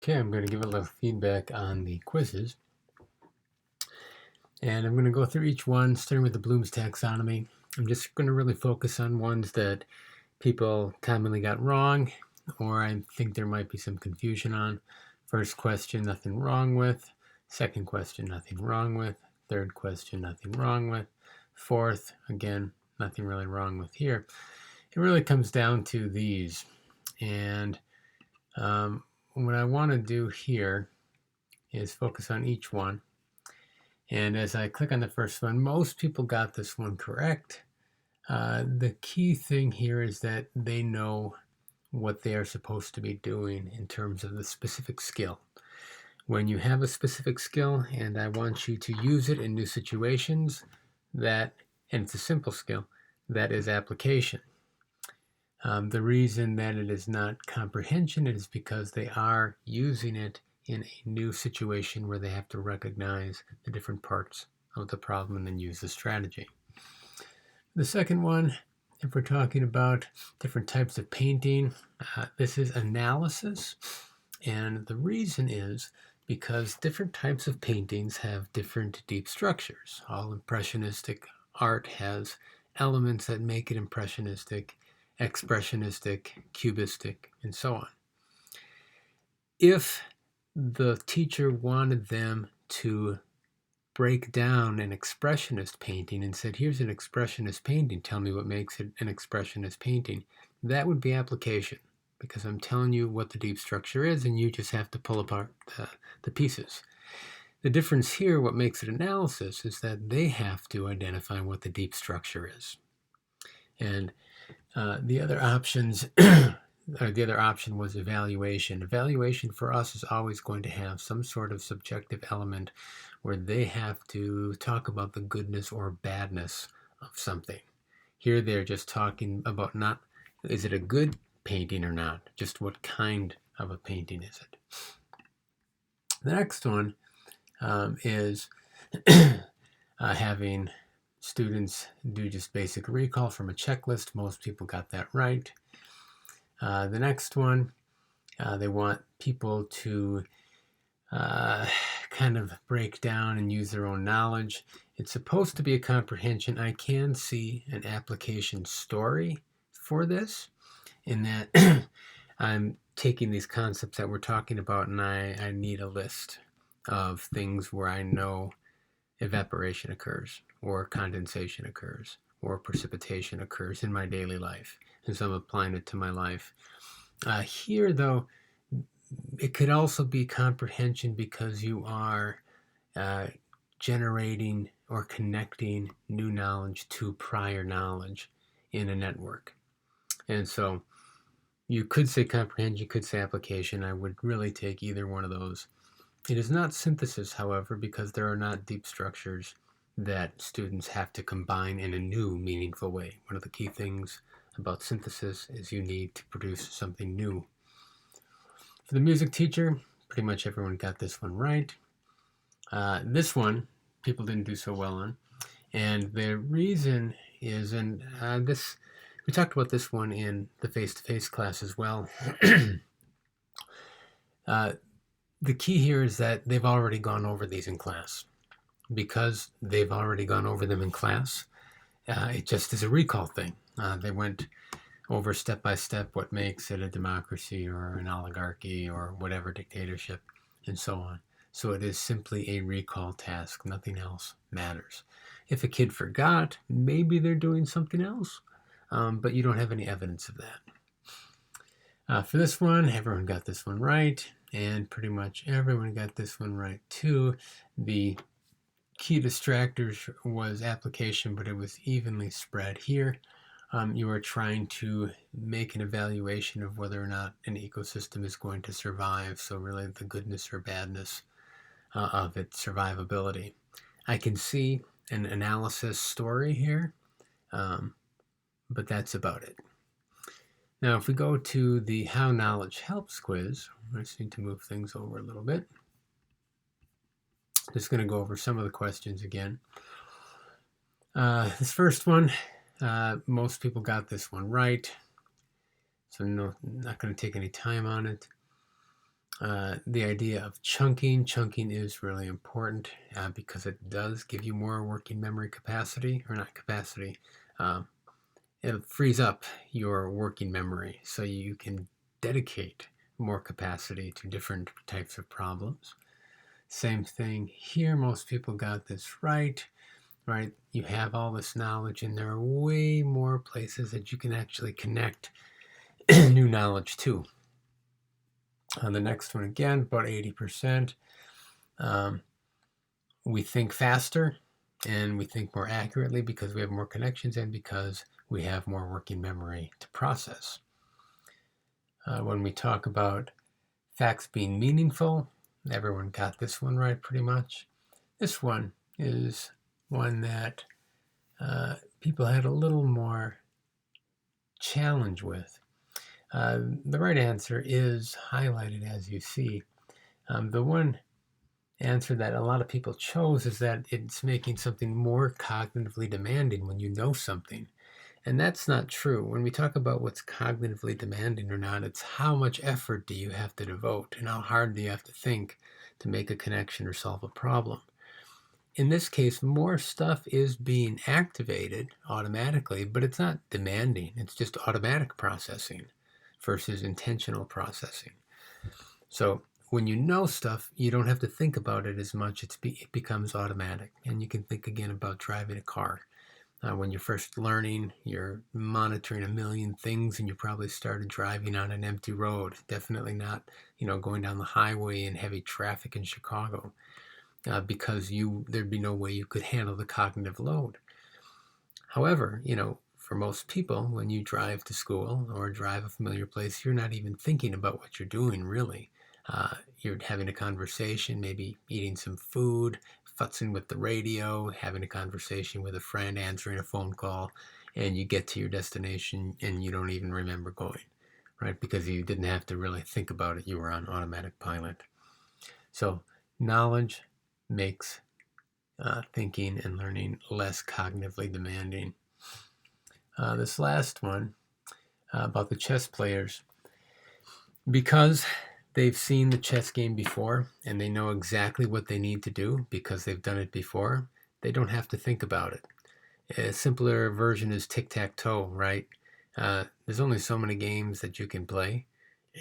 Okay, I'm going to give a little feedback on the quizzes. And I'm going to go through each one, starting with the Bloom's taxonomy. I'm just going to really focus on ones that people commonly got wrong, or I think there might be some confusion on. First question, nothing wrong with. Second question, nothing wrong with. Third question, nothing wrong with. Fourth, again, nothing really wrong with here. It really comes down to these. And what I want to do here is focus on each one. And as I click on the first one, most people got this one correct. The key thing here is that they know what they are supposed to be doing in terms of the specific skill. When you have a specific skill and I want you to use it in new situations, and it's a simple skill, that is application. The reason that it is not comprehension is because they are using it in a new situation where they have to recognize the different parts of the problem and then use the strategy. The second one, if we're talking about different types of painting, this is analysis. And the reason is because different types of paintings have different deep structures. All impressionistic art has elements that make it impressionistic, expressionistic, cubistic, and so on. If the teacher wanted them to break down an expressionist painting and said, here's an expressionist painting, tell me what makes it an expressionist painting, that would be application, because I'm telling you what the deep structure is and you just have to pull apart the pieces. The difference here, what makes it analysis, is that they have to identify what the deep structure is. And the other options, or the other option was evaluation. Evaluation for us is always going to have some sort of subjective element where they have to talk about the goodness or badness of something. Here they're just talking about not, is it a good painting or not? Just what kind of a painting is it? The next one is having students do just basic recall from a checklist. Most people got that right. The next one, they want people to kind of break down and use their own knowledge. It's supposed to be a comprehension. I can see an application story for this, in that I'm taking these concepts that we're talking about and I need a list of things where I know evaporation occurs or condensation occurs or precipitation occurs in my daily life. And so I'm applying it to my life. Here, though, it could also be comprehension because you are generating or connecting new knowledge to prior knowledge in a network. And so you could say comprehension, you could say application. I would really take either one of those. It is not synthesis, however, because there are not deep structures that students have to combine in a new, meaningful way. One of the key things about synthesis is you need to produce something new. For the music teacher, pretty much everyone got this one right. This one, people didn't do so well on. And the reason is, we talked about this one in the face-to-face class as well. The key here is that they've already gone over these in class. Because they've already gone over them in class, it just is a recall thing. They went over step by step what makes it a democracy or an oligarchy or whatever dictatorship and so on. So it is simply a recall task. Nothing else matters. If a kid forgot, maybe they're doing something else, but you don't have any evidence of that. For this one, everyone got this one right, and pretty much everyone got this one right too. The key distractors was application, but it was evenly spread here. You are trying to make an evaluation of whether or not an ecosystem is going to survive, so really the goodness or badness of its survivability. I can see an analysis story here, but that's about it. Now, if we go to the How Knowledge Helps quiz, I just need to move things over a little bit. Just going to go over some of the questions again. This first one, most people got this one right, so not going to take any time on it. The idea of chunking. Chunking is really important because it does give you more working memory capacity, or not capacity. Um, it frees up your working memory so you can dedicate more capacity to different types of problems. Same thing here. Most people got this right. Right? You have all this knowledge, and there are way more places that you can actually connect new knowledge to. On the next one, again, about 80%. We think faster and we think more accurately because we have more connections and because we have more working memory to process. When we talk about facts being meaningful, everyone got this one right pretty much. This one is one that people had a little more challenge with. The right answer is highlighted as you see. The one answer that a lot of people chose is that it's making something more cognitively demanding when you know something. And that's not true. When we talk about what's cognitively demanding or not, it's how much effort do you have to devote and how hard do you have to think to make a connection or solve a problem. In this case, more stuff is being activated automatically, but it's not demanding. It's just automatic processing versus intentional processing. So when you know stuff, you don't have to think about it as much. It becomes automatic. And you can think again about driving a car. When you're first learning, you're monitoring a million things, and you probably started driving on an empty road. Definitely not, going down the highway in heavy traffic in Chicago, because there'd be no way you could handle the cognitive load. However, for most people, when you drive to school or drive a familiar place, you're not even thinking about what you're doing, really. You're having a conversation, maybe eating some food, futzing with the radio, having a conversation with a friend, answering a phone call, and you get to your destination and you don't even remember going, right? Because you didn't have to really think about it. You were on automatic pilot. So knowledge makes thinking and learning less cognitively demanding. This last one about the chess players, because they've seen the chess game before and they know exactly what they need to do because they've done it before, they don't have to think about it. A simpler version is tic-tac-toe, right? There's only so many games that you can play,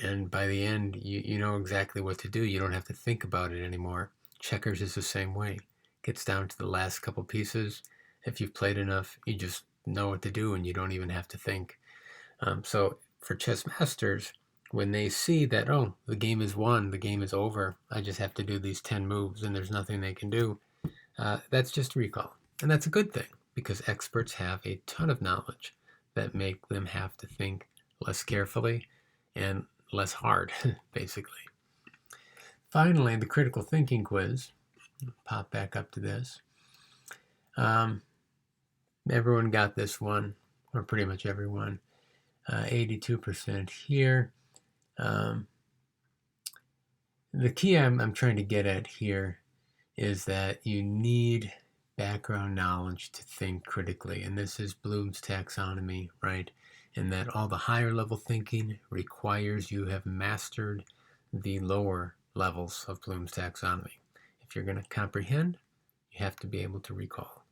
and by the end, you know exactly what to do. You don't have to think about it anymore. Checkers is the same way. It gets down to the last couple pieces. If you've played enough, you just know what to do and you don't even have to think. So for chess masters, when they see that, the game is won, the game is over, I just have to do these 10 moves and there's nothing they can do, that's just recall. And that's a good thing because experts have a ton of knowledge that make them have to think less carefully and less hard, basically. Finally, the critical thinking quiz. Pop back up to this. Everyone got this one, or pretty much everyone. 82% here. The key I'm trying to get at here is that you need background knowledge to think critically. And this is Bloom's taxonomy, right? And that all the higher level thinking requires you have mastered the lower levels of Bloom's taxonomy. If you're going to comprehend, you have to be able to recall.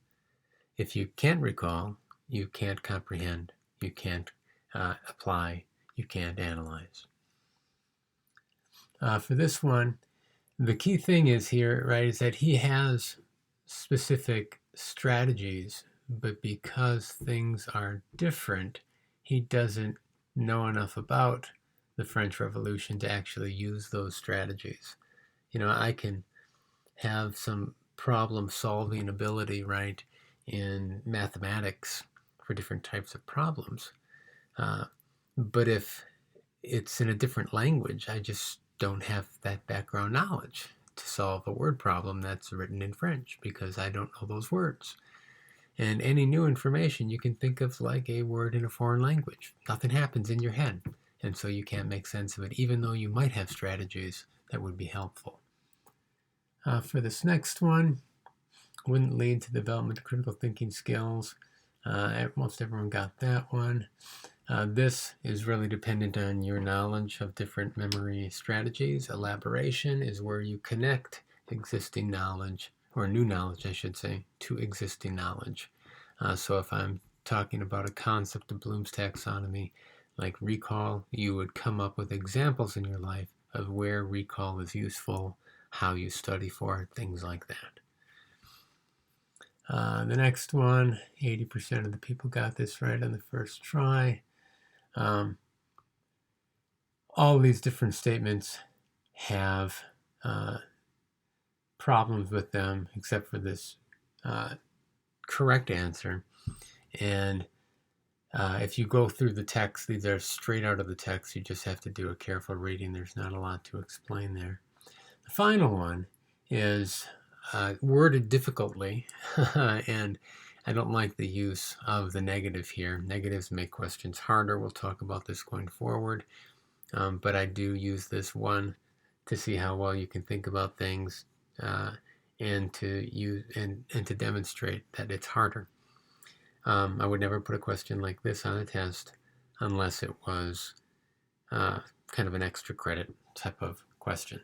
If you can't recall, you can't comprehend, you can't apply, you can't analyze. For this one, the key thing is here, right, is that he has specific strategies, but because things are different, he doesn't know enough about the French Revolution to actually use those strategies. I can have some problem-solving ability, right, in mathematics for different types of problems. But if it's in a different language, I just don't have that background knowledge to solve a word problem that's written in French because I don't know those words. And any new information you can think of like a word in a foreign language. Nothing happens in your head, and so you can't make sense of it, even though you might have strategies that would be helpful. For this next one, wouldn't lead to development of critical thinking skills. Most everyone got that one. This is really dependent on your knowledge of different memory strategies. Elaboration is where you connect existing knowledge, or new knowledge, I should say, to existing knowledge. So if I'm talking about a concept of Bloom's taxonomy, like recall, you would come up with examples in your life of where recall is useful, how you study for it, things like that. The next one, 80% of the people got this right on the first try. All these different statements have problems with them, except for this correct answer. And if you go through the text, these are straight out of the text. You just have to do a careful reading. There's not a lot to explain there. The final one is worded difficultly, and I don't like the use of the negative here. Negatives make questions harder. We'll talk about this going forward. But I do use this one to see how well you can think about things and to demonstrate that it's harder. I would never put a question like this on a test unless it was kind of an extra credit type of question.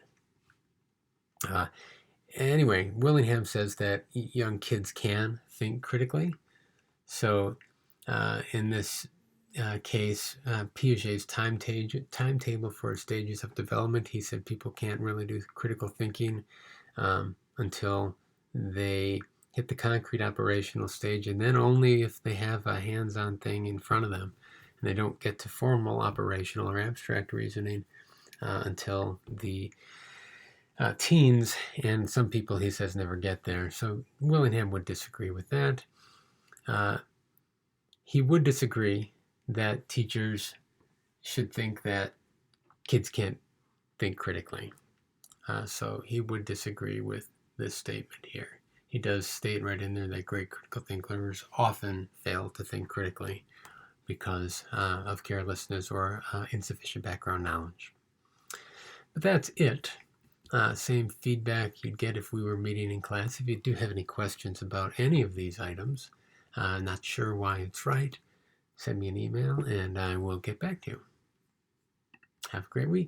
Anyway, Willingham says that young kids can think critically. So in this case, Piaget's timetable for stages of development, he said people can't really do critical thinking until they hit the concrete operational stage, and then only if they have a hands-on thing in front of them. And they don't get to formal operational or abstract reasoning until the teens, and some people, he says, never get there. So Willingham would disagree with that. He would disagree that teachers should think that kids can't think critically. So he would disagree with this statement here. He does state right in there that great critical thinkers often fail to think critically because of carelessness or insufficient background knowledge. But that's it. Same feedback you'd get if we were meeting in class. If you do have any questions about any of these items, not sure why it's right, send me an email and I will get back to you. Have a great week.